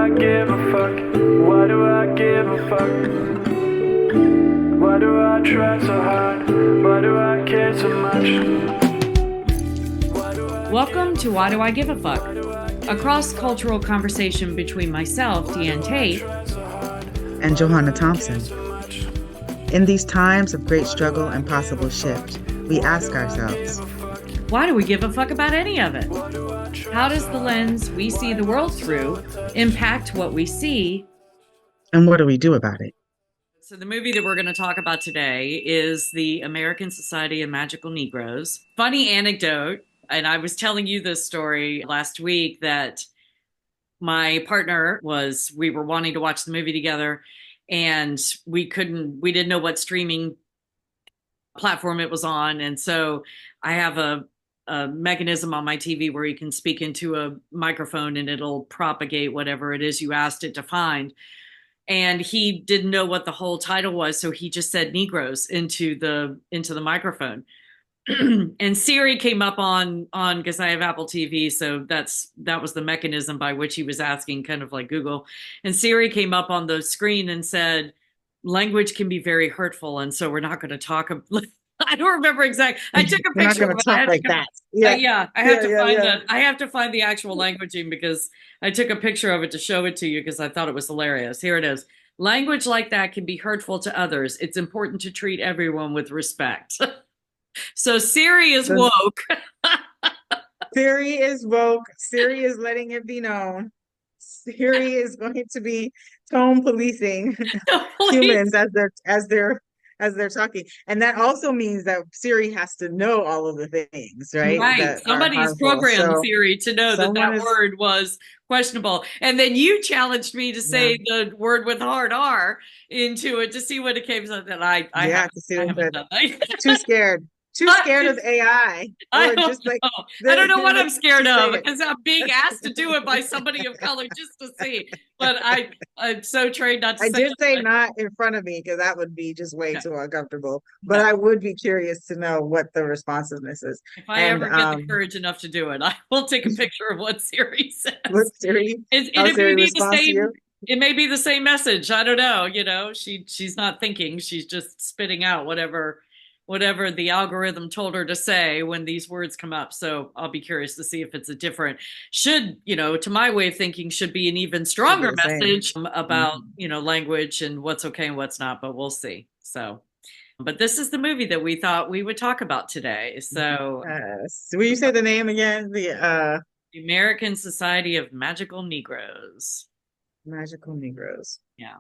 I give a fuck? Why do I give a fuck? Why do I try so hard? Why do I care so much? Welcome to Why Do I Give a Fuck? A cross-cultural conversation between myself, Diane Tate, and Johanna Thompson. In these times of great struggle and possible shift, we ask ourselves, why do we give a fuck about any of it? How does the lens we see the world through impact what we see? And what do we do about it? So the movie that we're going to talk about today is the American Society of Magical Negroes. Funny anecdote, and I was telling you this story last week, that my partner we were wanting to watch the movie together, and we didn't know what streaming platform it was on. And so I have a mechanism on my TV where you can speak into a microphone and it'll propagate whatever it is you asked it to find. And he didn't know what the whole title was, so he just said Negroes into the microphone. And Siri came up on because I have Apple TV, so that was the mechanism by which he was asking, kind of like Google. And Siri came up on the screen and said, language can be very hurtful, and so we're not going to talk. I don't remember exactly. I took a We're not picture going of to it. talk like that. Yeah, I have to find that. I have to find the actual languaging because I took a picture of it to show it to you because I thought it was hilarious. Here it is. Language like that can be hurtful to others. It's important to treat everyone with respect. So Siri is woke. Siri is woke. Siri is letting it be known. Siri is going to be tone policing humans as they're talking. And that also means that Siri has to know all of the things, right? Right. Somebody's programmed Siri to know that word was questionable. And then you challenged me to say the word with hard R into it to see what it came. So that I haven't done that. Too scared. Too scared of AI. I don't know what I'm scared of because I'm being asked to do it by somebody of color just to see. But I'm so trained not to say it. I did say not in front of me because that would be just way too uncomfortable. But I would be curious to know what the responsiveness is. If I ever get the courage enough to do it, I will take a picture of what Siri says. What Siri? It may be the same. It may be the same message. I don't know. You know, she's not thinking. She's just spitting out whatever the algorithm told her to say when these words come up. So I'll be curious to see if it's a different, to my way of thinking, should be an even stronger message about, language and what's okay and what's not, but we'll see. So, but this is the movie that we thought we would talk about today. So, will you say the name again? The American Society of Magical Negroes. Magical Negroes. Yeah.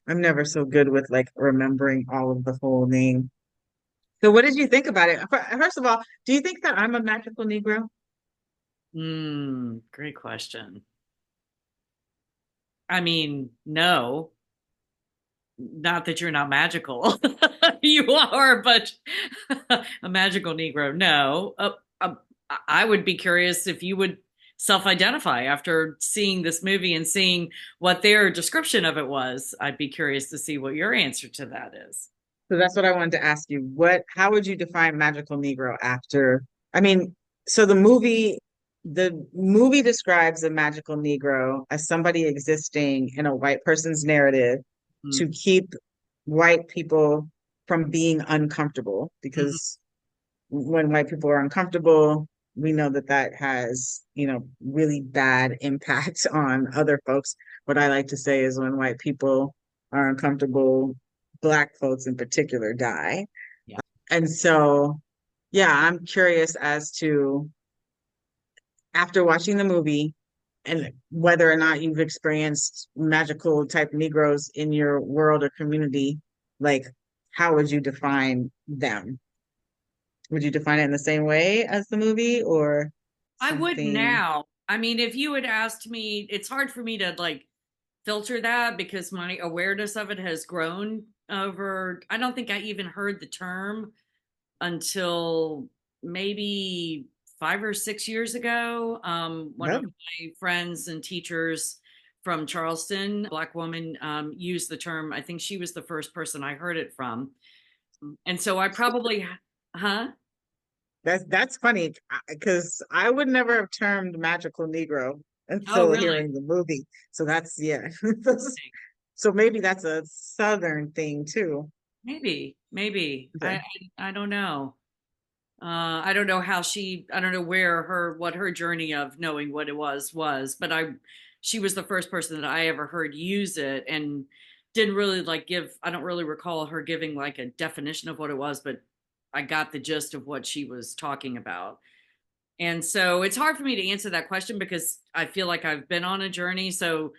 I'm never so good with like remembering all of the whole name. So what did you think about it? First of all, do you think that I'm a magical Negro? Great question. I mean, no. Not that you're not magical. You are, but a magical Negro, no. I would be curious if you would self-identify after seeing this movie and seeing what their description of it was. I'd be curious to see what your answer to that is. So that's what I wanted to ask you. How would you define magical Negro so the movie describes a magical Negro as somebody existing in a white person's narrative to keep white people from being uncomfortable, because when white people are uncomfortable, we know that has, really bad impact on other folks. What I like to say is when white people are uncomfortable, Black folks in particular die. Yeah. And so, I'm curious as to, after watching the movie and whether or not you've experienced magical type Negroes in your world or community, like, how would you define them? Would you define it in the same way as the movie or something? I would now. I mean, if you had asked me, it's hard for me to like filter that because my awareness of it has grown over. I don't think I even heard the term until maybe 5 or 6 years ago. One of my friends and teachers from Charleston, a Black woman, used the term. I think she was the first person I heard it from. And so I probably, That's funny because I would never have termed magical Negro Oh, until really? hearing the movie. So that's, yeah. So maybe that's a Southern thing too. Maybe. Okay. I don't know. I don't know how I don't know what her journey of knowing what it was, but she was the first person that I ever heard use it and didn't really I don't really recall her giving like a definition of what it was, but I got the gist of what she was talking about. And so it's hard for me to answer that question because I feel like I've been on a journey. So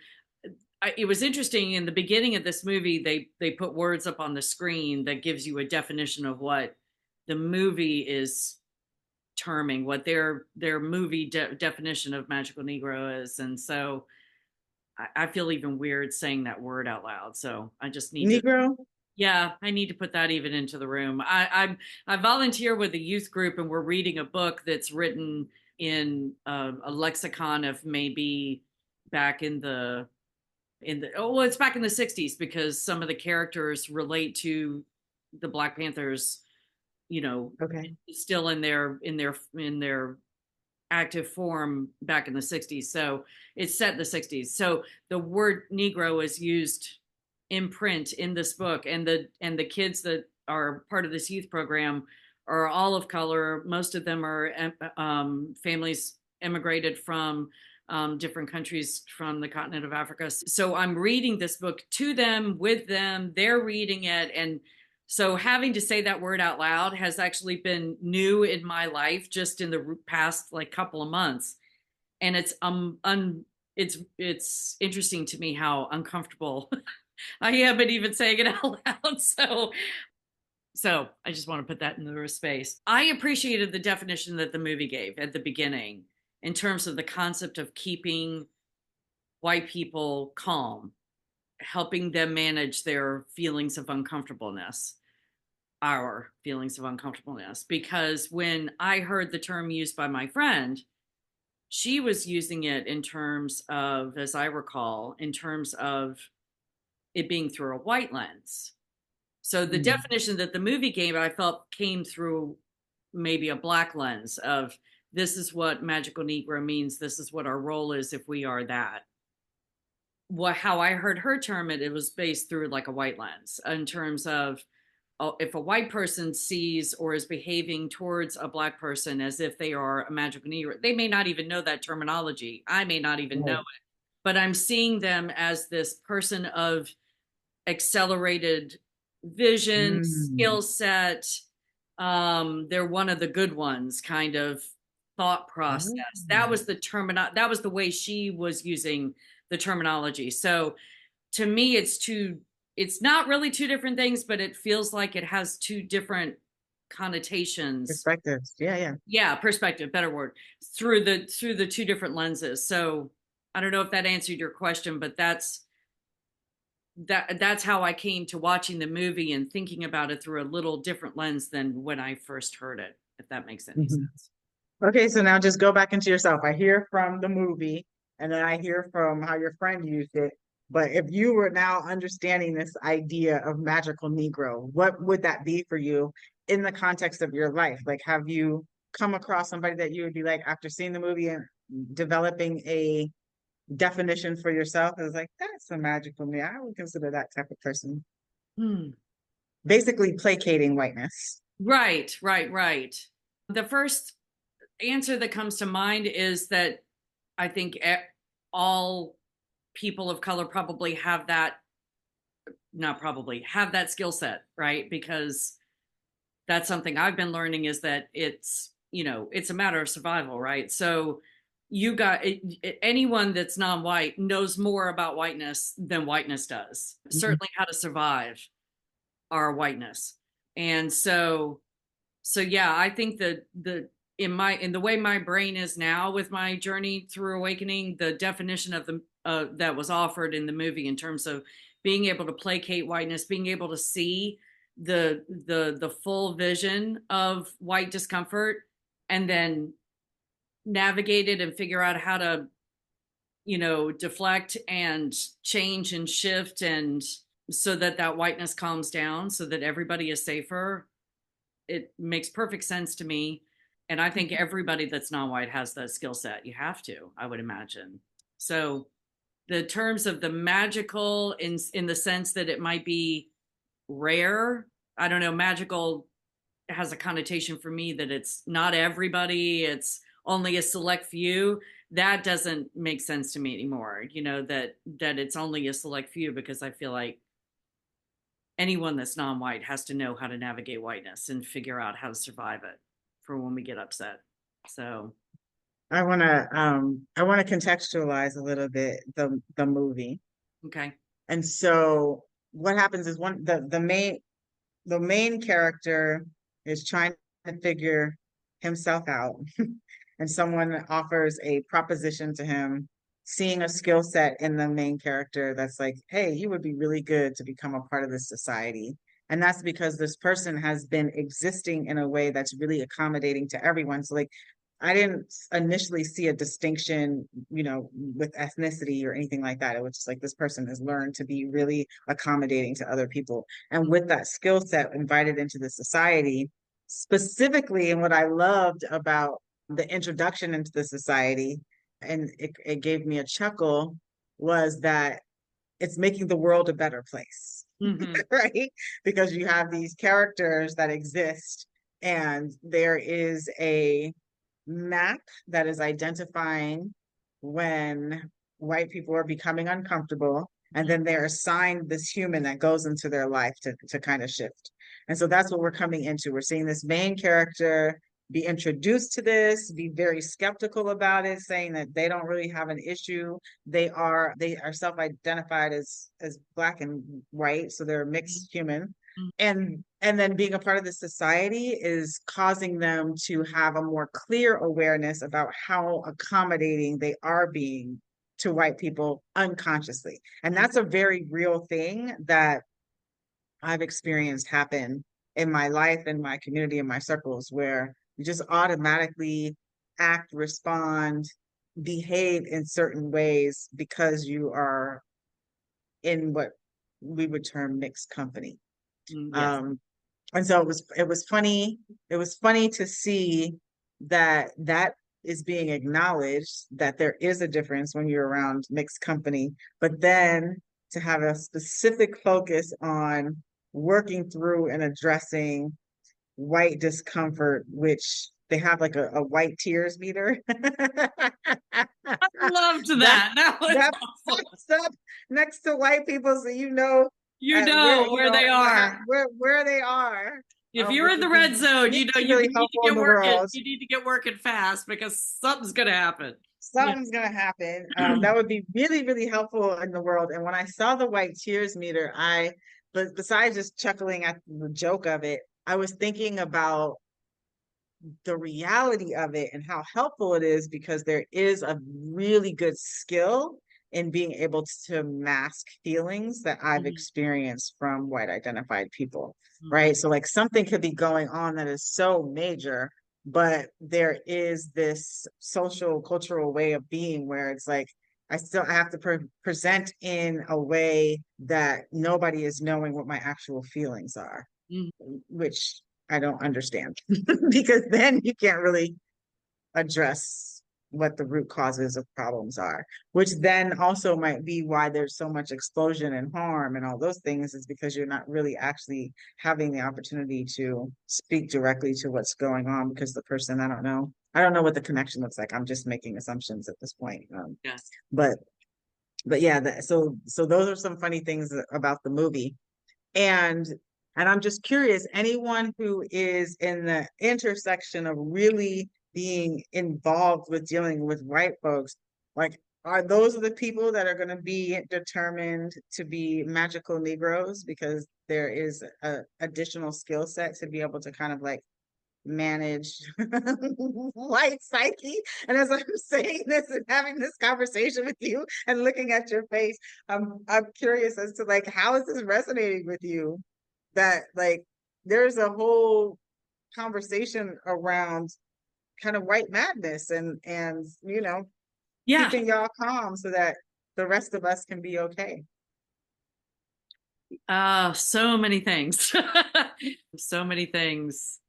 it was interesting in the beginning of this movie, they put words up on the screen that gives you a definition of what the movie is terming, what their movie definition of magical Negro is. And so I feel even weird saying that word out loud. So I just need to, Negro? yeah, I need to put that even into the room. I volunteer with a youth group, and we're reading a book that's written in a lexicon of maybe back in the oh well, it's back in the 60s because some of the characters relate to the Black Panthers, you know, Okay. still in their active form back in the 60s. So it's set in the 60s. So the word Negro is used in print in this book, and the kids that are part of this youth program are all of color. Most of them are families immigrated from different countries from the continent of Africa. So I'm reading this book to them, with them. They're reading it, and so having to say that word out loud has actually been new in my life just in the past like couple of months. And it's interesting to me how uncomfortable I am at even saying it out loud. So I just want to put that in the space. I appreciated the definition that the movie gave at the beginning in terms of the concept of keeping white people calm, helping them manage their feelings of uncomfortableness, our feelings of uncomfortableness. Because when I heard the term used by my friend, she was using it in terms of, as I recall, in terms of it being through a white lens. So the Mm. definition that the movie gave, I felt came through maybe a black lens of this is what magical Negro means. This is what our role is if we are that. How I heard her term it, it was based through like a white lens in terms of if a white person sees or is behaving towards a black person as if they are a magical Negro, they may not even know that terminology. I may not even know Right. it, but I'm seeing them as this person of accelerated vision, Mm. skill set. They're one of the good ones, kind of thought process. Oh. That was the way she was using the terminology. So to me, it's not really two different things, but it feels like it has two different connotations. Perspectives. Yeah, yeah. Yeah, perspective, better word, through the two different lenses. So I don't know if that answered your question, but that's how I came to watching the movie and thinking about it through a little different lens than when I first heard it, if that makes any Mhm. sense. Okay, so now just go back into yourself. I hear from the movie, and then I hear from how your friend used it. But if you were now understanding this idea of magical Negro, what would that be for you in the context of your life? Like, have you come across somebody that you would be like, after seeing the movie and developing a definition for yourself? It was like, that's a magical me. I would consider that type of person. Hmm. Basically placating whiteness. Right. The first answer that comes to mind is that I think all people of color probably have that, not probably, have that skill set, right? Because that's something I've been learning is that it's a matter of survival, right? So anyone that's non-white knows more about whiteness than whiteness does, Mhm. certainly how to survive our whiteness. And so yeah, I think that in the way my brain is now with my journey through awakening, the definition of the that was offered in the movie in terms of being able to placate whiteness, being able to see the full vision of white discomfort, and then navigate it and figure out how to deflect and change and shift and so that that whiteness calms down so that everybody is safer. It makes perfect sense to me. And I think everybody that's non-white has that skill set. You have to, I would imagine. So the terms of the magical in the sense that it might be rare. I don't know, magical has a connotation for me that it's not everybody, it's only a select few. That doesn't make sense to me anymore, that it's only a select few, because I feel like anyone that's non-white has to know how to navigate whiteness and figure out how to survive it for when we get upset. So I want to contextualize a little bit the movie. okay. And so what happens is the main character is trying to figure himself out, and someone offers a proposition to him, seeing a skill set in the main character that's like, hey, you would be really good to become a part of this society. And that's because this person has been existing in a way that's really accommodating to everyone. So, like, I didn't initially see a distinction, with ethnicity or anything like that. It was just like this person has learned to be really accommodating to other people. And with that skill set invited into the society, specifically, and what I loved about the introduction into the society, and it gave me a chuckle, was that it's making the world a better place, Mm-hmm. right? Because you have these characters that exist, and there is a map that is identifying when white people are becoming uncomfortable, and then they're assigned this human that goes into their life to kind of shift. And so that's what we're coming into. We're seeing this main character be introduced to this, be very skeptical about it, saying that they don't really have an issue. They are self-identified as black and white, so they're a mixed human. And then being a part of the society is causing them to have a more clear awareness about how accommodating they are being to white people unconsciously. And that's a very real thing that I've experienced happen in my life, in my community, in my circles, where you just automatically act, respond, behave in certain ways because you are in what we would term mixed company. Yes. And so it was funny to see that is being acknowledged, that there is a difference when you're around mixed company, but then to have a specific focus on working through and addressing white discomfort, which they have like a white tears meter. I loved that that. That was that awesome. pops up next to white people, so you know You where know where they are. where they are, If you're which in the would be red zone, really you really need to helpful in get the working. world. You need to get working fast because something's gonna happen. Yeah. Something's gonna happen. That would be really really helpful in the world. And when I saw the white tears meter, but besides just chuckling at the joke of it, I was thinking about the reality of it and how helpful it is, because there is a really good skill in being able to mask feelings that I've Mhm. experienced from white identified people, Mhm. right? So, like, something could be going on that is so major, but there is this social cultural way of being where it's like I have to present in a way that nobody is knowing what my actual feelings are, Mhm. which I don't understand, because then you can't really address what the root causes of problems are, which then also might be why there's so much explosion and harm and all those things, is because you're not really actually having the opportunity to speak directly to what's going on, because the person, I don't know what the connection looks like. I'm just making assumptions at this point. Yes. But yeah, so those are some funny things about the movie. And I'm just curious, anyone who is in the intersection of really being involved with dealing with white folks, like, are those the people that are going to be determined to be magical Negroes, because there is a additional skill set to be able to kind of like manage white psyche? And as I'm saying this and having this conversation with you and looking at your face, I'm curious as to, like, how is this resonating with you, that, like, there's a whole conversation around kind of white madness, and Yeah. keeping y'all calm so that the rest of us can be okay. So many things. So many things.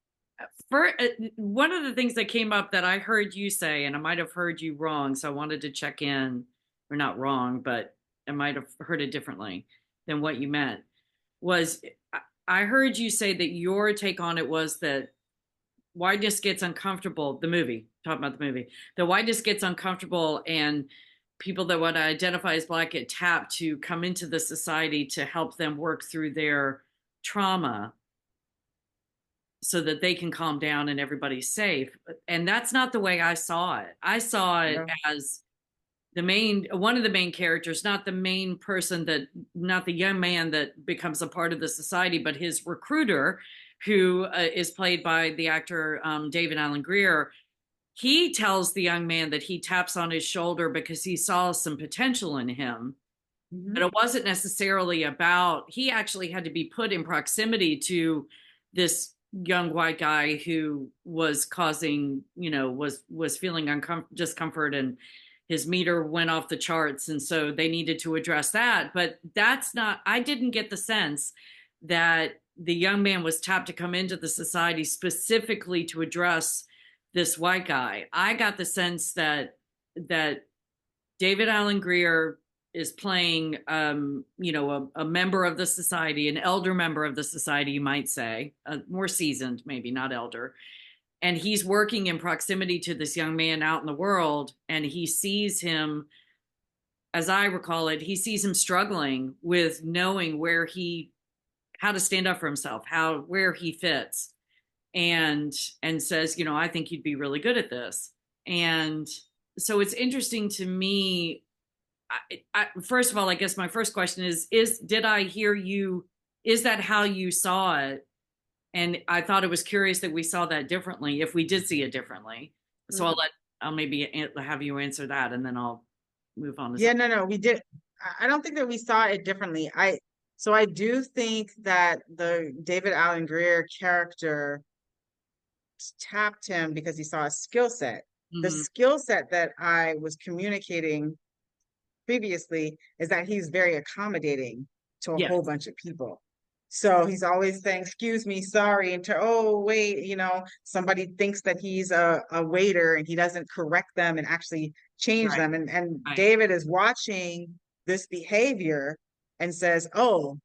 One of the things that came up that I heard you say, and I might have heard you wrong, so I wanted to check in, or not wrong, but I might have heard it differently than what you meant, was I heard you say that your take on it was that whiteness gets uncomfortable, the movie, talking about the movie, the whiteness gets uncomfortable and people that would identify as Black get tapped to come into the society to help them work through their trauma so that they can calm down and everybody's safe. And that's not the way I saw it. I saw it No. as one of the main characters, not the main person, that not the young man that becomes a part of the society, but his recruiter, who is played by the actor David Allen Greer. He tells the young man that he taps on his shoulder because he saw some potential in him. But it wasn't necessarily about, he actually had to be put in proximity to this young white guy who was causing, was feeling discomfort, and his meter went off the charts. And so they needed to address that. But that's not, I didn't get the sense that the young man was tapped to come into the society specifically to address this white guy. I got the sense that David Allen Greer is playing, a member of the society, an elder member of the society, you might say, more seasoned, maybe not elder. And he's working in proximity to this young man out in the world. And he sees him, as I recall it, he sees him struggling with knowing how to stand up for himself, where he fits, and says, I think you'd be really good at this. And so it's interesting to me. First of all, I guess my first question is did I hear you? Is that how you saw it? And I thought it was curious that we saw that differently, if we did see it differently. So I'll maybe have you answer that, and then I'll move on to Yeah, something. no, we did. I don't think that we saw it differently. So I do think that the David Allen Greer character tapped him because he saw a skill set. The Mm-hmm. skill set that I was communicating previously is that he's very accommodating to a whole Yes. bunch of people. So he's always saying, excuse me, sorry, and oh, wait, somebody thinks that he's a waiter and he doesn't correct them and actually change Right. them. And Right. David is watching this behavior and says, oh,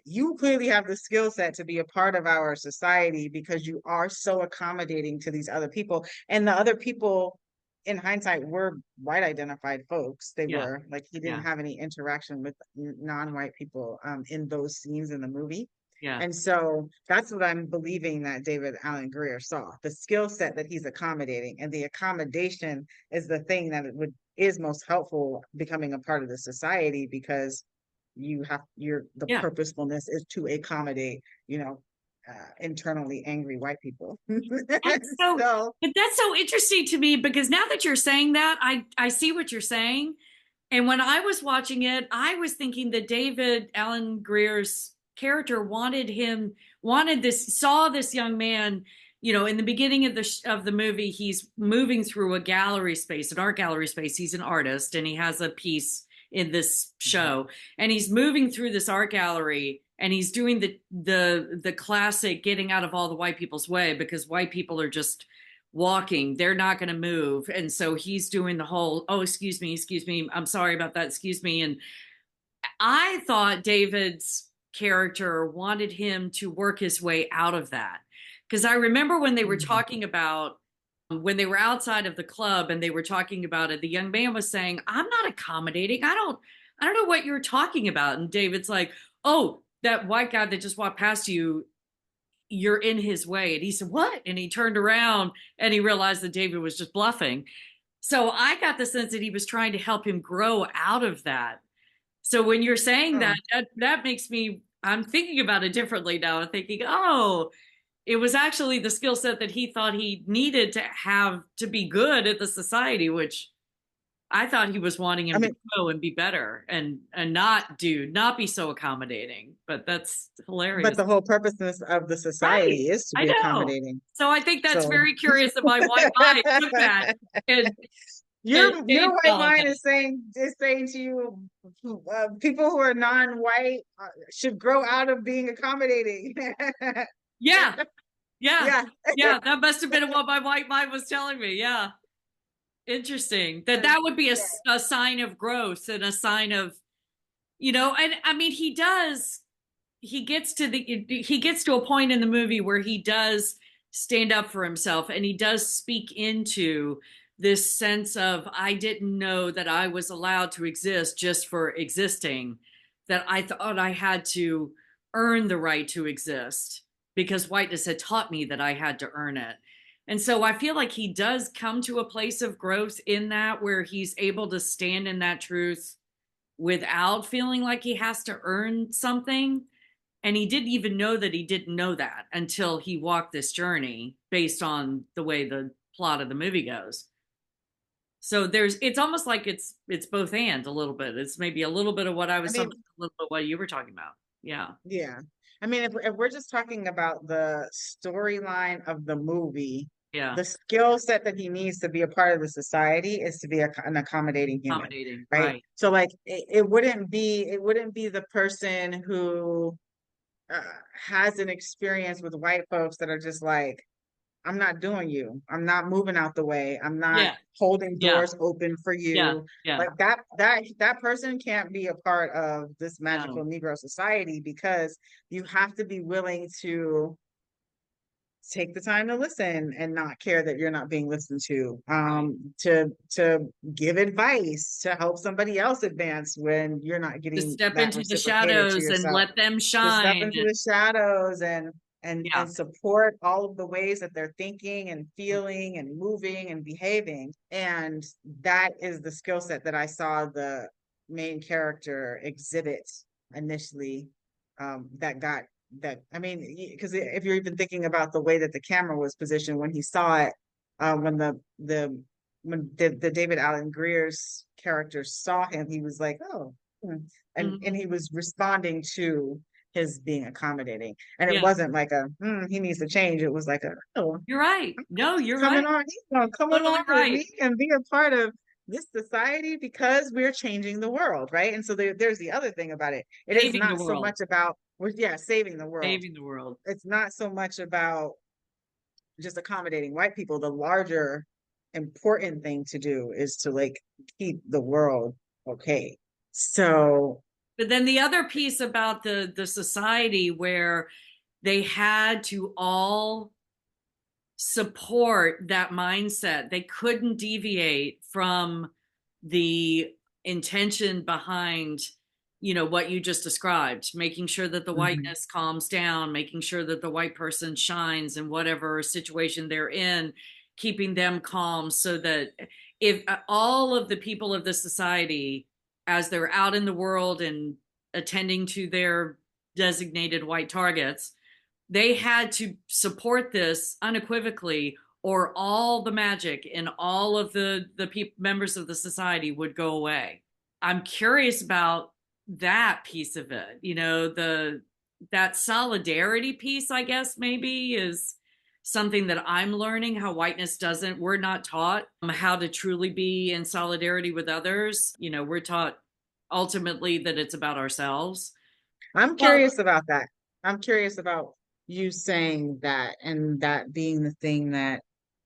you clearly have the skill set to be a part of our society because you are so accommodating to these other people. And the other people, in hindsight, were white identified folks. They Yeah. were like, he didn't Yeah. have any interaction with non-white people in those scenes in the movie. Yeah. And so that's what I'm believing that David Allen Greer saw, the skill set that he's accommodating. And the accommodation is the thing that is most helpful becoming a part of the society, because the Yeah. purposefulness is to accommodate, internally angry white people. That's so, So, but that's so interesting to me, because now that you're saying that, I see what you're saying. And when I was watching it, I was thinking that David Allen Greer's character saw this young man, in the beginning of the movie, he's moving through a gallery space, an art gallery space. He's an artist and he has a piece in this show, and he's moving through this art gallery, and he's doing the classic getting out of all the white people's way, because white people are just walking, they're not going to move. And so he's doing the whole, oh, excuse me, I'm sorry about that, excuse me. And I thought David's character wanted him to work his way out of that, because I remember when they were talking about, when they were outside of the club and they were talking about it, the young man was saying, I'm not accommodating, I don't know what you're talking about. And David's like, oh, that white guy that just walked past you, you're in his way. And he said, what? And he turned around and he realized that David was just bluffing. So I got the sense that he was trying to help him grow out of that. So when you're saying oh, that makes me, I'm thinking about it differently now. I'm thinking, oh, it was actually the skill set that he thought he needed to have to be good at the society, which I thought he was wanting I him to mean, grow and be better, and not be so accommodating. But that's but hilarious. the whole purpose of the Right. society is to I be know. accommodating. So I think that's So very curious that my white mind took that and your changed white all of mind that. is saying to you, people who are non-white should grow out of being accommodating. Yeah. Yeah. Yeah. Yeah. That must have been what my white mind was telling me. Yeah. Interesting. That would be a sign of growth and a sign of, and I mean, he gets to a point in the movie where he does stand up for himself, and he does speak into this sense of, I didn't know that I was allowed to exist just for existing, that I thought I had to earn the right to exist because whiteness had taught me that I had to earn it. And so I feel like he does come to a place of growth in that, where he's able to stand in that truth without feeling like he has to earn something. And he didn't even know that he didn't know that until he walked this journey based on the way the plot of the movie goes. So it's almost like it's both and a little bit. It's maybe a little bit of what I I was mean, talking, a little bit what you were talking about. Yeah. yeah. I mean, if we're just talking about the storyline of the movie, Yeah. the skill set that he needs to be a part of the society is to be an accommodating human, Accommodating. right? Right. So like it wouldn't be the person who uh, has an experience with white folks that are just like, I'm not doing you. I'm not moving out the way. I'm not Yeah. holding Yeah. doors open for Yeah. you. Yeah. Like that person can't be a part of this No. magical Negro society, because you have to be willing to take the time to listen and not care that you're not being listened to. Right. To give advice, to help somebody else advance when you're not To getting step that into the reciprocated to shadows and yourself, let them to step shine. into the shadows Yeah. and support all of the ways that they're thinking and feeling and moving and behaving. And that is the skill set that I saw the main character exhibit initially. That got that I mean, because if you're even thinking about the way that the camera was positioned when he saw it, when the David Allen Greer's character saw him, he was like, oh, and Mhm. he was responding to his being accommodating. And it Yeah. wasn't like he needs to change. It was like oh, You're right. No, you're coming right. on, he's gonna come Totally along with right. me and be a part of this society because we're changing the world, right? And so there's the other thing about it. It is Saving the not so world. much about saving the world. Saving the world. It's not so much about just accommodating white people. The larger important thing to do is to like keep the world okay. So But then the other piece about the society where they had to all support that mindset. They couldn't deviate from the intention behind, what you just described, making sure that the mhm, whiteness calms down, making sure that the white person shines in whatever situation they're in, keeping them calm so that if all of the people of the society, as they're out in the world and attending to their designated white targets, they had to support this unequivocally, or all the magic and all of the members of the society would go away. I'm curious about that piece of it. The that solidarity piece, I guess, maybe is something that I'm learning, how whiteness doesn't, we're not taught how to truly be in solidarity with others. We're taught ultimately that it's about ourselves. I'm Well, curious about that. I'm curious about you saying that and that being the thing that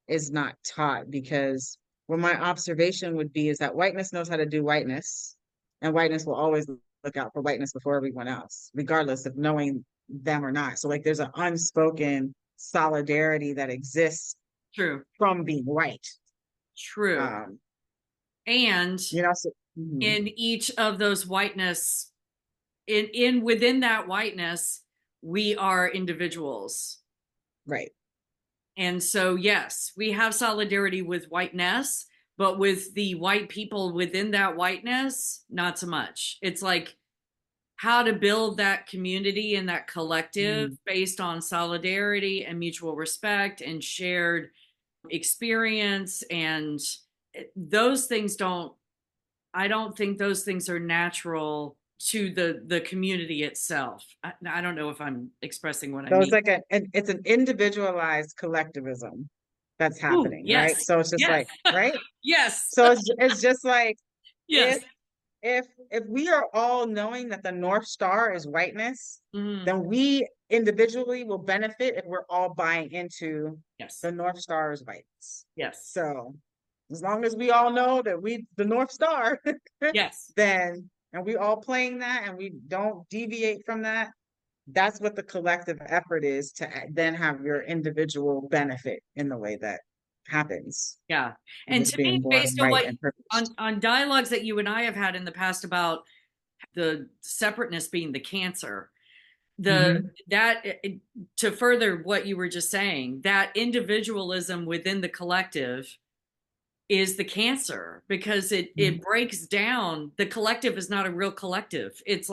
is not taught, because what my observation would be is that whiteness knows how to do whiteness, and whiteness will always look out for whiteness before everyone else, regardless of knowing them or not. So like there's an unspoken solidarity that exists true, from being white. true. Um, And so mhm, in each of those whiteness, in within that whiteness, we are individuals. right. And so yes, we have solidarity with whiteness, but with the white people within that whiteness, not so much. It's like how to build that community and that collective Mhm. based on solidarity and mutual respect and shared experience. And those things don't, I don't think those things are natural to the community itself. I don't know if I'm expressing what I So it's mean. like it's an individualized collectivism that's Ooh, happening, right? yes, So it's just yes, like, right? yes, So it's just like yes. if if we are all knowing that the North Star is whiteness, Mhm. then we individually will benefit if we're all buying into Yes, the North Star is whiteness. yes. So as long as we all know that we the North Star, Yes. then and we all playing that and we don't deviate from that, that's what the collective effort is to then have your individual benefit in the way that happens. Yeah. And Just to me, being born based on right what and privileged. on dialogues that you and I have had in the past about the separateness being the cancer, the Hmm. that to further what you were just saying, that individualism within the collective is the cancer because it breaks down. The collective is not a real collective. It's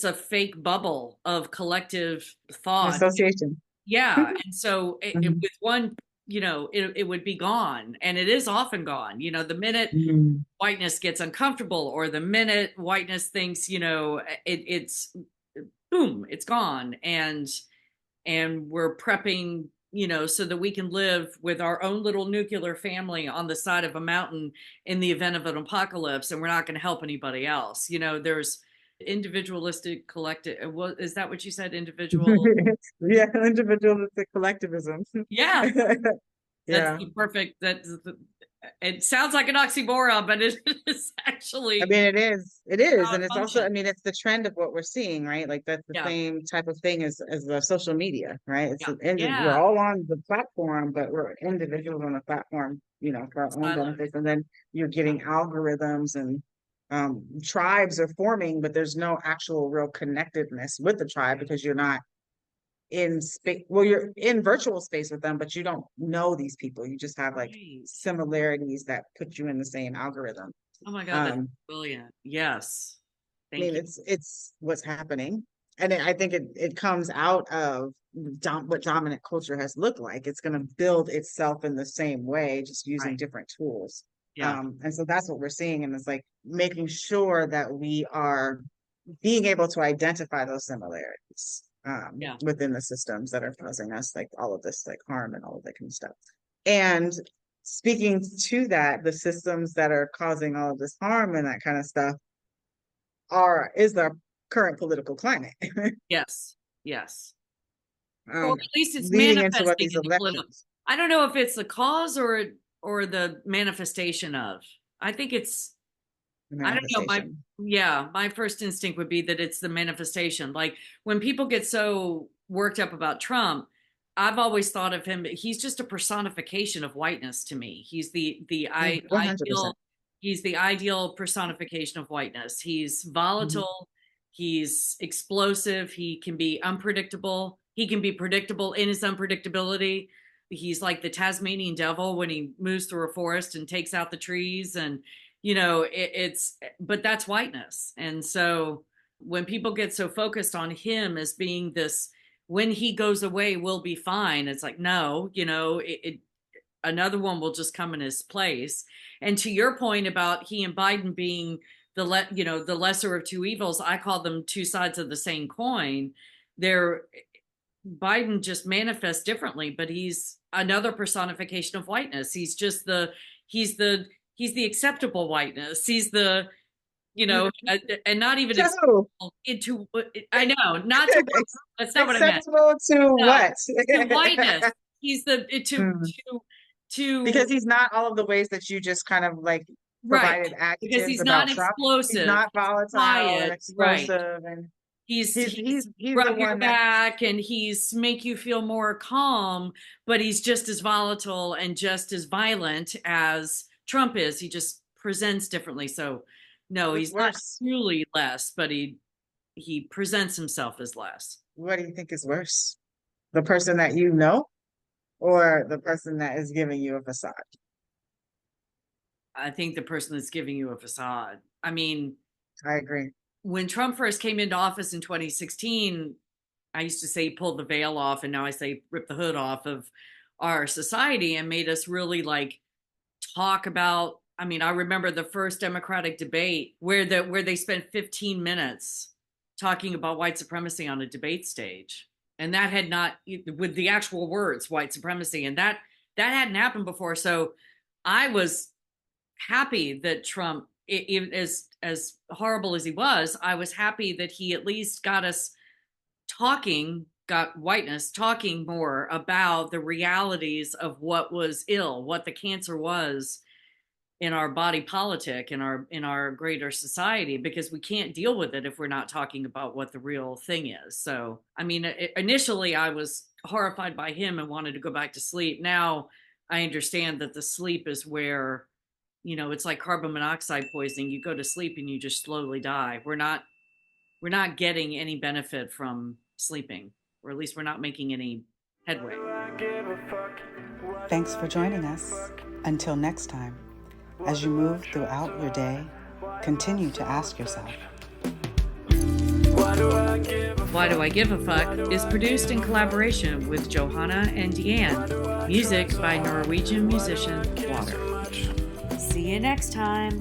a fake bubble of collective thought. Association. Yeah, and so Mhm. with one, it would be gone, and it is often gone. The minute Mhm. whiteness gets uncomfortable, or the minute whiteness thinks, it's boom, it's gone, and we're prepping, so that we can live with our own little nuclear family on the side of a mountain in the event of an apocalypse, and we're not going to help anybody else. There's individualistic collective. What is that? What you said? Individual. Yeah, individualistic collectivism. Yeah, that's Yeah. the perfect. It sounds like an oxymoron, but it is I actually mean, it is. It how is. it And it's also, I functions. mean, it's the trend of what we're seeing, right? Like that's the Yeah, same type of thing as the social media, right? yeah, We're yeah. all on the platform, but we're individuals on the platform, for our own Silos. benefits. And then you're getting algorithms and tribes are forming, but there's no actual real connectedness with the tribe because you're not in space. Well, you're in virtual space with them, but you don't know these people. You just have like Right. similarities that put you in the same algorithm. Oh my God, that's Um, brilliant. Yes. I Thank mean, you. it's what's happening, and I think it comes out of what dominant culture has looked like. It's going to build itself in the same way, just using Right. different tools. Yeah. And so that's what we're seeing, and it's like making sure that we are being able to identify those similarities Yeah. within the systems that are causing us like all of this like harm and all of that kind of stuff. And speaking to that, the systems that are causing all of this harm and that kind of stuff is the current political climate, Yes. Yes. Or um, at least it's leading into what manifesting these in the political. elections. I don't know if it's the cause or the manifestation of. I think it's The I don't know. manifestation. My first instinct would be that it's the manifestation. Like when people get so worked up about Trump, I've always thought of him. He's just a personification of whiteness to me. He's ideal. 100%. He's the ideal personification of whiteness. He's Mhm. volatile. He's explosive. He can be unpredictable. He can be predictable in his unpredictability. He's like the Tasmanian devil when he moves through a forest and takes out the trees, and but that's whiteness. And so when people get so focused on him as being this, when he goes away we'll be fine, it's like, no, another one will just come in his place. And to your point about he and Biden being the lesser of two evils, I call them two sides of the same coin. They're Biden just manifests differently, but he's another personification of whiteness. He's the he's the acceptable whiteness. He's the and not even So, acceptable into. I know, not to. That's not what I meant. acceptable to No, what? to whiteness. He's the Hmm. Because to he's not all of the ways that you just kind of like right, provided because adjectives he's not about Trump. He's explosive. not He's volatile and quiet. Right. explosive, and He's he's he's he's he's the rub your one that back and he's make you feel more calm, but he's just as volatile and just as violent as Trump is. He just presents differently. So no, what's he's not worse. truly less, but he presents himself as less. What do you think is worse? The person that you know or the person that is giving you a facade? I think the person that's giving you a facade. I mean, I agree. when Trump first came into office in 2016, I used to say he pulled the veil off, and now I say rip the hood off of our society and made us really like talk about. I mean, I remember the first Democratic debate where they spent 15 minutes talking about white supremacy on a debate stage, and that had not with the actual words white supremacy, and that hadn't happened before. So I was happy that Trump, as horrible as he was, I was happy that he at least got us talking, got whiteness talking more about the realities of what was ill, what the cancer was, in our body politic, in our greater society, because we can't deal with it if we're not talking about what the real thing is. So, I mean, initially I was horrified by him and wanted to go back to sleep. Now I understand that the sleep is where, it's like carbon monoxide poisoning. You go to sleep and you just slowly die. We're not getting any benefit from sleeping, or at least we're not making any headway. Thanks for joining us. Until next time, as you move throughout your day, continue to ask yourself, Why do I give a Why Do I Give a Fuck is produced in collaboration with Johanna and Diane. Music by Norwegian musician Water. See you next time.